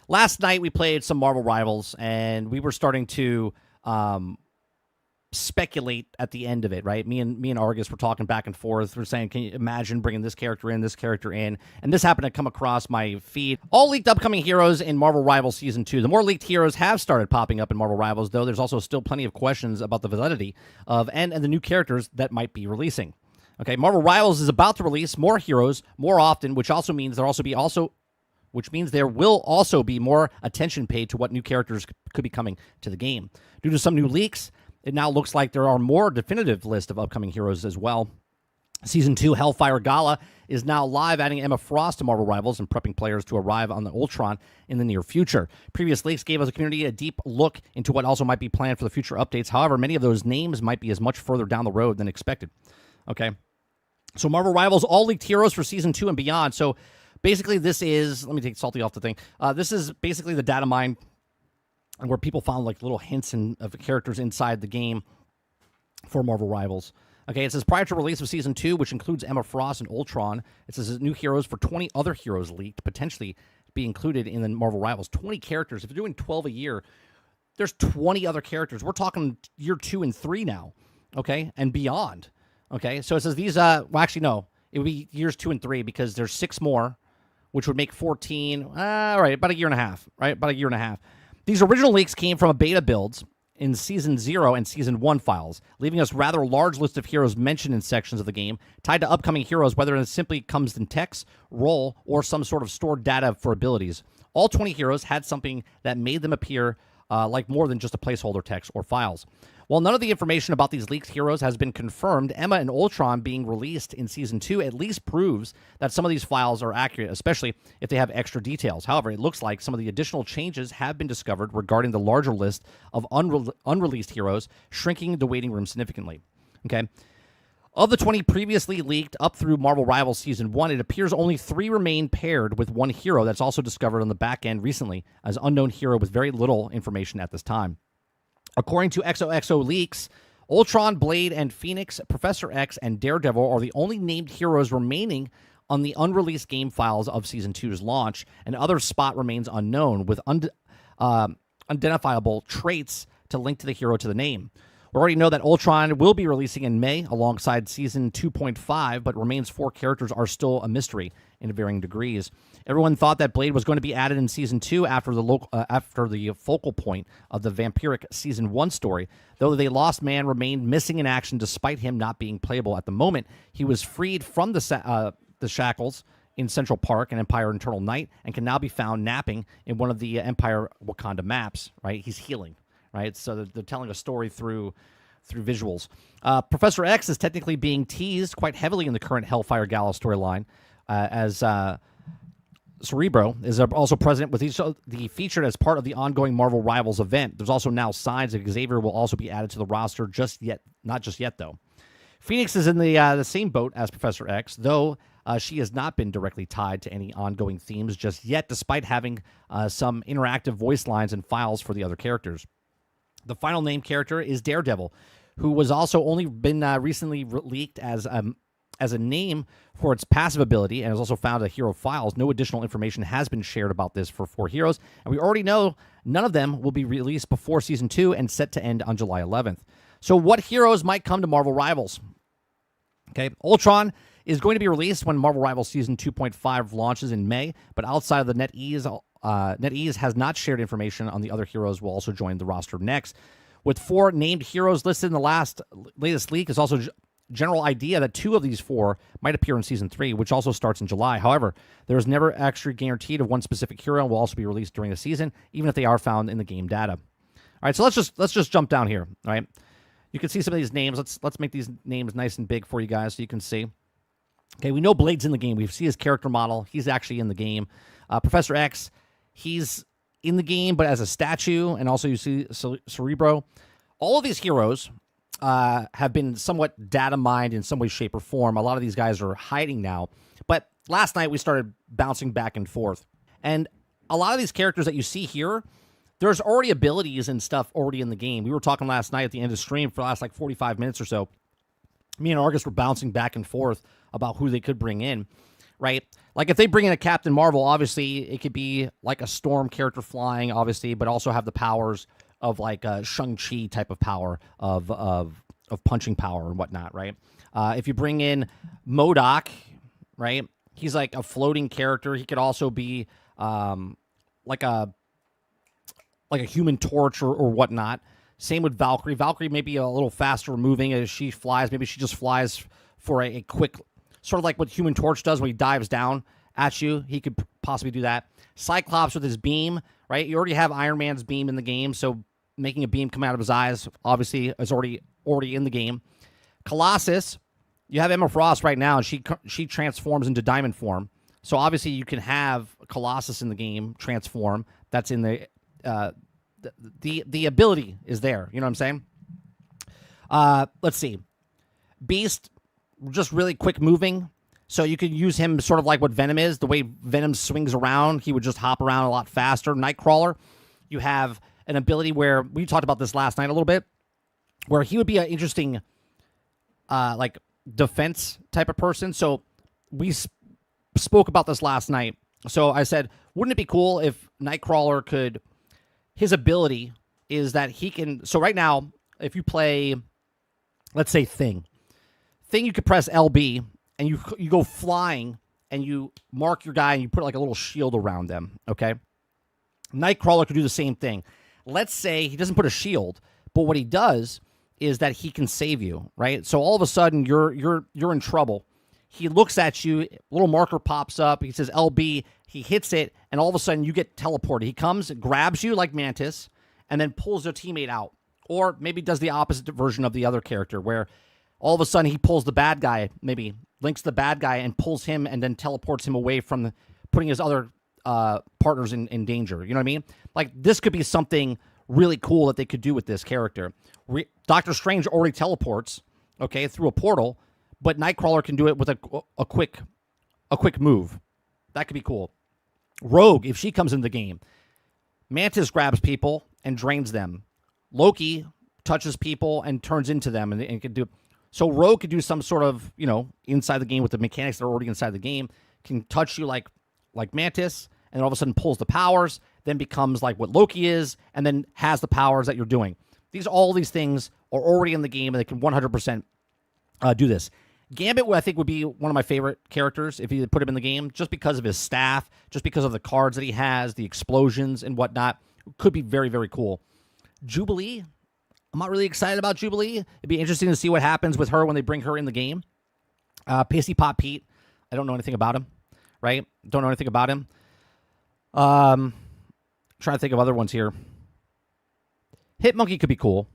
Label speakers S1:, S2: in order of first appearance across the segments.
S1: last night we played some Marvel Rivals, and we were starting to speculate at the end of it, right? Me and Argus were talking back and forth. We're saying, can you imagine bringing this character in, and this happened to come across my feed. All leaked upcoming heroes in Marvel Rivals Season 2. The more leaked heroes have started popping up in Marvel Rivals, though there's also still plenty of questions about the validity of and the new characters that might be releasing. Okay, Marvel Rivals is about to release more heroes more often, which means there will also be more attention paid to what new characters could be coming to the game. Due to some new leaks, it now looks like there are more definitive list of upcoming heroes as well. Season 2 Hellfire Gala is now live, adding Emma Frost to Marvel Rivals and prepping players to arrive on the Ultron in the near future. Previous leaks gave us a community a deep look into what also might be planned for the future updates. However, many of those names might be as much further down the road than expected. Okay, so Marvel Rivals, all leaked heroes for Season 2 and beyond. So basically this is, let me take Salty off the thing. This is basically the data mine where people found like little hints of characters inside the game for Marvel Rivals. Okay, it says prior to release of Season 2, which includes Emma Frost and Ultron, it says new heroes for 20 other heroes leaked, potentially be included in the Marvel Rivals. 20 characters. If you're doing 12 a year, there's 20 other characters. We're talking year 2 and 3 now, okay, and beyond. Okay, so it says these, well, actually, no. It would be years 2 and 3 because there's 6 more, which would make 14, all right, about a year and a half, right? About a year and a half. These original leaks came from a beta builds in Season 0 and Season 1 files, leaving us rather large list of heroes mentioned in sections of the game, tied to upcoming heroes, whether it simply comes in text, role, or some sort of stored data for abilities. All 20 heroes had something that made them appear like more than just a placeholder text or files. While none of the information about these leaked heroes has been confirmed, Emma and Ultron being released in Season 2 at least proves that some of these files are accurate, especially if they have extra details. However, it looks like some of the additional changes have been discovered regarding the larger list of unreleased heroes, shrinking the waiting room significantly. Okay. Of the 20 previously leaked up through Marvel Rivals Season 1, it appears only 3 remain paired with one hero that's also discovered on the back end recently as unknown hero with very little information at this time. According to XOXO leaks, Ultron, Blade, and Phoenix, Professor X, and Daredevil are the only named heroes remaining on the unreleased game files of Season 2's launch, and other spot remains unknown with unidentifiable traits to link to the hero to the name. We already know that Ultron will be releasing in May alongside Season 2.5, but remains 4 characters are still a mystery in varying degrees. Everyone thought that Blade was going to be added in Season 2 after the focal point of the vampiric Season 1 story, though the Lost Man remained missing in action despite him not being playable at the moment. He was freed from the shackles in Central Park and Empire Eternal Night and can now be found napping in one of the Empire Wakanda maps, right? He's healing. Right, so they're telling a story through visuals. Professor X is technically being teased quite heavily in the current Hellfire Gala storyline, as Cerebro is also present with the featured as part of the ongoing Marvel Rivals event. There's also now signs that Xavier will also be added to the roster, not just yet though. Phoenix is in the same boat as Professor X, though she has not been directly tied to any ongoing themes just yet, despite having some interactive voice lines and files for the other characters. The final named character is Daredevil, who was also only been recently leaked as a name for its passive ability and is also found in hero files. No additional information has been shared about this for 4 heroes, and we already know none of them will be released before Season 2 and set to end on July 11th. So what heroes might come to Marvel Rivals? Okay, Ultron is going to be released when Marvel Rivals Season 2.5 launches in May, but outside of the NetEase has not shared information on the other heroes will also join the roster next. With 4 named heroes listed in the latest leak, is also general idea that 2 of these 4 might appear in Season 3, which also starts in July. However, there is never actually guaranteed of one specific hero and will also be released during the season, even if they are found in the game data. All right, so let's just jump down here. All right, you can see some of these names. Let's make these names nice and big for you guys so you can see. Okay, we know Blade's in the game. We see his character model. He's actually in the game. Professor X, he's in the game, but as a statue, and also you see Cerebro. All of these heroes have been somewhat data mined in some way, shape, or form. A lot of these guys are hiding now. But last night we started bouncing back and forth. And a lot of these characters that you see here, there's already abilities and stuff already in the game. We were talking last night at the end of the stream for the last 45 minutes or so. Me and Argus were bouncing back and forth about who they could bring in. right? Like if they bring in a Captain Marvel, obviously it could be like a Storm character flying, obviously, but also have the powers of like a Shang-Chi type of power of punching power and whatnot, right? If you bring in MODOK, right? He's like a floating character. He could also be like a Human Torch or whatnot. Same with Valkyrie. Valkyrie may be a little faster moving as she flies. Maybe she just flies for a quick, sort of like what Human Torch does when he dives down at you. He could possibly do that. Cyclops with his beam, right? You already have Iron Man's beam in the game, so making a beam come out of his eyes obviously is already in the game. Colossus, you have Emma Frost right now, and she transforms into diamond form. So obviously you can have Colossus in the game transform. That's in the ability is there. You know what I'm saying? Let's see. Beast, just really quick moving. So you could use him sort of like what Venom is. The way Venom swings around, he would just hop around a lot faster. Nightcrawler, you have an ability where, we talked about this last night a little bit, where he would be an interesting like defense type of person. So we spoke about this last night. So I said, wouldn't it be cool if Nightcrawler could, his ability is that he can, so right now, if you play, let's say Thing, you could press LB and you go flying and you mark your guy and you put like a little shield around them, okay? Nightcrawler could do the same thing. Let's say he doesn't put a shield, but what he does is that he can save you, right? So all of a sudden you're in trouble. He looks at you, a little marker pops up, he says LB, he hits it, and all of a sudden you get teleported. He comes, grabs you like Mantis, and then pulls their teammate out. Or maybe does the opposite version of the other character, where all of a sudden he pulls the bad guy, maybe links the bad guy and pulls him and then teleports him away from putting his other partners in danger. You know what I mean? Like, this could be something really cool that they could do with this character. Doctor Strange already teleports, okay, through a portal, but Nightcrawler can do it with a quick move. That could be cool. Rogue, if she comes in the game, Mantis grabs people and drains them. Loki touches people and turns into them, and can do. So Rogue could do some sort of, inside the game with the mechanics that are already inside the game. Can touch you like Mantis, and then all of a sudden pulls the powers, then becomes like what Loki is, and then has the powers that you're doing. All these things are already in the game, and they can 100% do this. Gambit, I think, would be one of my favorite characters if you put him in the game, just because of his staff, just because of the cards that he has, the explosions and whatnot. Could be very, very cool. Jubilee, I'm not really excited about Jubilee. It'd be interesting to see what happens with her when they bring her in the game. Pasty Pot Pete, I don't know anything about him, right? Don't know anything about him. Trying to think of other ones here. Hitmonkey could be cool.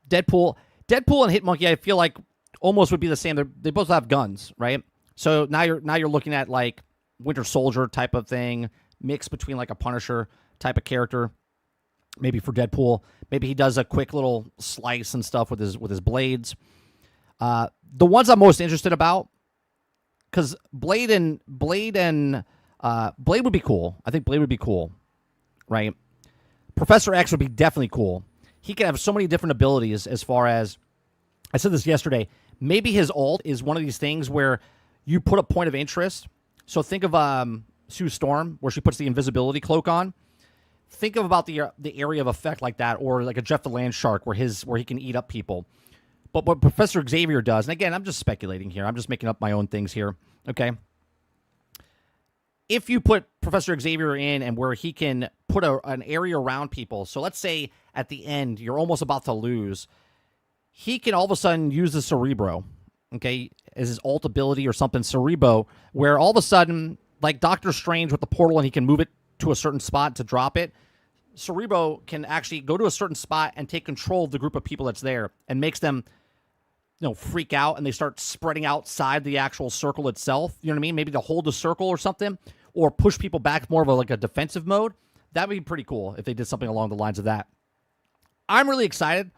S1: Deadpool and Hitmonkey, I feel like almost would be the same. They both have guns, right? So now you're looking at like Winter Soldier type of thing, mixed between like a Punisher type of character. Maybe for Deadpool, maybe he does a quick little slice and stuff with his blades. The ones I'm most interested about, because Blade would be cool. I think Blade would be cool, right? Professor X would be definitely cool. He could have so many different abilities. As far as I said this yesterday, maybe his ult is one of these things where you put a point of interest. So think of Sue Storm, where she puts the invisibility cloak on. Think about the area of effect like that, or like a Jeff the Land Shark, where he can eat up people. But what Professor Xavier does, and again, I'm just speculating here. I'm just making up my own things here. Okay. If you put Professor Xavier in and where he can put an area around people, so let's say at the end you're almost about to lose, he can all of a sudden use the Cerebro, okay, as his ult ability or something, Cerebro, where all of a sudden, like Doctor Strange with the portal, and he can move it to a certain spot to drop it, Cerebro can actually go to a certain spot and take control of the group of people that's there, and makes them, freak out, and they start spreading outside the actual circle itself. You know what I mean? Maybe to hold the circle or something, or push people back more of a defensive mode. That would be pretty cool if they did something along the lines of that. I'm really excited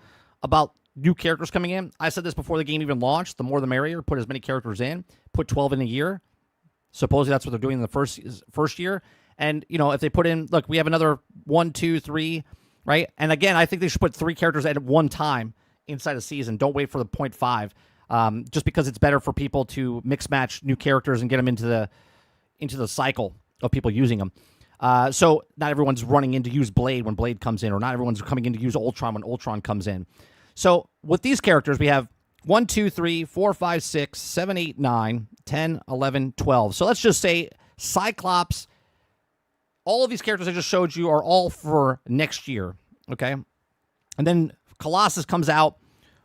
S1: about new characters coming in. I said this before the game even launched. The more the merrier. Put as many characters in. Put 12 in a year. Supposedly that's what they're doing in the first year. And, if they put in, look, we have another 1, 2, 3, right? And again, I think they should put 3 characters at one time inside a season. Don't wait for the 0.5. Just because it's better for people to mix match new characters and get them into into the cycle of people using them. So not everyone's running in to use Blade when Blade comes in, or not everyone's coming in to use Ultron when Ultron comes in. So with these characters, we have 1, 2, 3, 4, 5, 6, 7, 8, 9, 10, 11, 12. So let's just say Cyclops, all of these characters I just showed you are all for next year, okay? And then Colossus comes out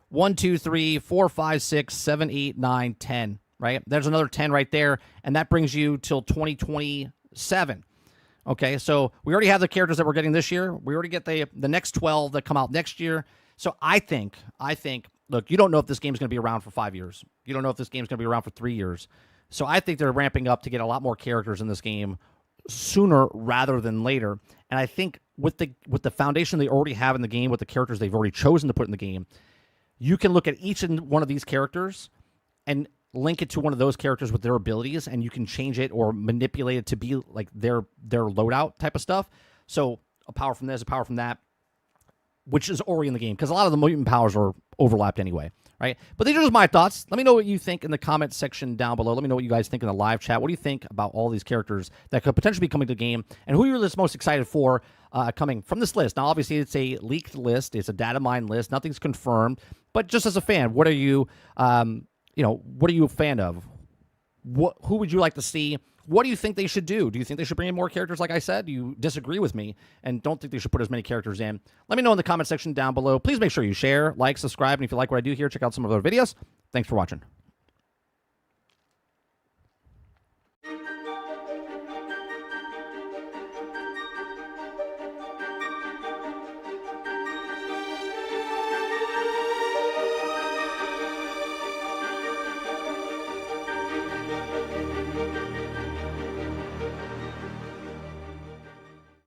S1: 1, 2, 3, 4, 5, 6, 7, 8, 9, 10, right? There's another 10 right there, and that brings you till 2027. Okay, so we already have the characters that we're getting this year. We already get the next 12 that come out next year. So I think, look, you don't know if this game's going to be around for 5 years. You don't know if this game's going to be around for 3 years. So I think they're ramping up to get a lot more characters in this game sooner rather than later. And I think with the foundation they already have in the game, with the characters they've already chosen to put in the game, you can look at each and one of these characters and link it to one of those characters with their abilities, and you can change it or manipulate it to be like their loadout type of stuff. So a power from this, a power from that, which is already in the game, because a lot of the mutant powers are overlapped anyway, right? But these are just my thoughts. Let me know what you think in the comment section down below. Let me know what you guys think in the live chat. What do you think about all these characters that could potentially be coming to the game, and who you're most excited for coming from this list? Now, obviously, it's a leaked list. It's a data mine list. Nothing's confirmed. But just as a fan, what are you, what are you a fan of? Who would you like to see? What do you think they should do? Do you think they should bring in more characters, like I said? Do you disagree with me and don't think they should put as many characters in? Let me know in the comment section down below. Please make sure you share, like, subscribe, and if you like what I do here, check out some of our videos. Thanks for watching.